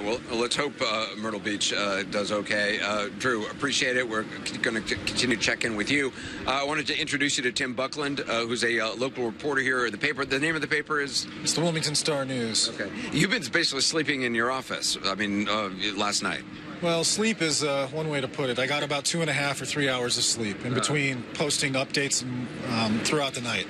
Well, let's hope Myrtle Beach does okay. Drew, appreciate it. We're going to continue to check in with you. I wanted to introduce you to Tim Buckland, who's a local reporter here at the paper. The name of the paper is? It's the Wilmington Star News. Okay. You've been basically sleeping in your office, last night. Well, sleep is one way to put it. I got about 2.5 or 3 hours of sleep in between posting updates and, throughout the night.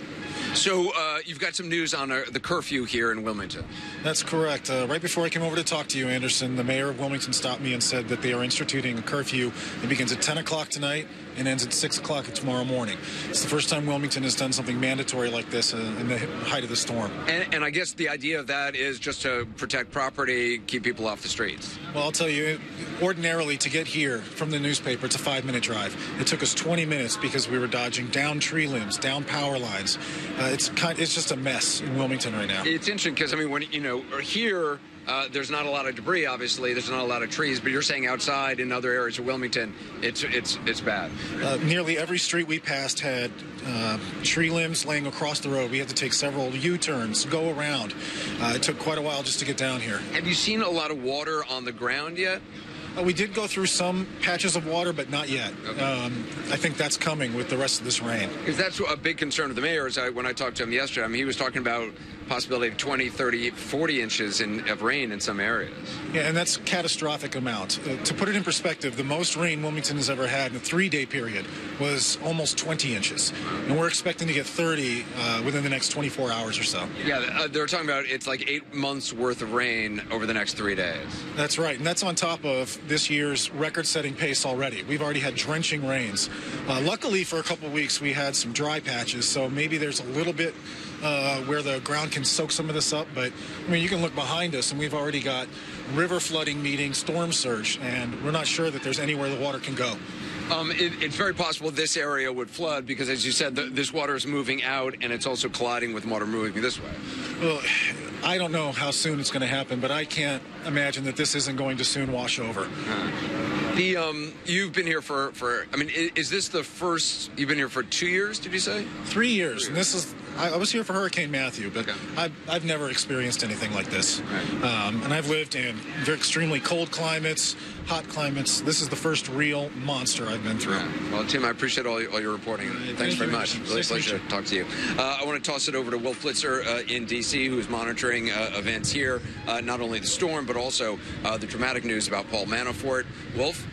So you've got some news on the curfew here in Wilmington. That's correct. Right before I came over to talk to you, Anderson, the mayor of Wilmington stopped me and said that they are instituting a curfew. It begins at 10 o'clock tonight and ends at 6 o'clock tomorrow morning. It's the first time Wilmington has done something mandatory like this in the height of the storm. And I guess the idea of that is just to protect property, keep people off the streets. Well, I'll tell you, ordinarily to get here from the newspaper, it's a 5-minute drive. It took us 20 minutes because we were dodging down tree limbs, down power lines. It's just a mess in Wilmington right now. It's interesting because, when, here, there's not a lot of debris, obviously. There's not a lot of trees, but you're saying outside in other areas of Wilmington, it's bad. Nearly every street we passed had tree limbs laying across the road. We had to take several U-turns, go around. It took quite a while just to get down here. Have you seen a lot of water on the ground yet? We did go through some patches of water, but not yet. Okay. I think that's coming with the rest of this rain. Because that's a big concern of the mayor. When I talked to him yesterday, he was talking about possibility of 20, 30, 40 inches of rain in some areas. Yeah, and that's a catastrophic amount. To put it in perspective, the most rain Wilmington has ever had in a 3-day period was almost 20 inches. And we're expecting to get 30 within the next 24 hours or so. Yeah, they're talking about it's like 8 months worth of rain over the next 3 days. That's right, and that's on top of this year's record-setting pace already. We've already had drenching rains. Luckily, for a couple of weeks, we had some dry patches, so maybe there's a little bit where the ground can soak some of this up. But, you can look behind us, and we've already got river flooding meeting storm surge, and we're not sure that there's anywhere the water can go. It's very possible this area would flood because, as you said, this water is moving out, and it's also colliding with water moving this way. Well, I don't know how soon it's going to happen, but I can't imagine that this isn't going to soon wash over. You've been here for is this the first, you've been here for 2 years, did you say? 3 years, and this is, I was here for Hurricane Matthew, but okay. I've never experienced anything like this. Right. And I've lived in very extremely cold climates, hot climates. This is the first real monster I've been through. Yeah. Well, Tim, I appreciate all your reporting. Thanks very much. Really a pleasure to talk to you. I want to toss it over to Wolf Flitzer in D.C., who's monitoring events here, not only the storm, but also the dramatic news about Paul Manafort. Wolf?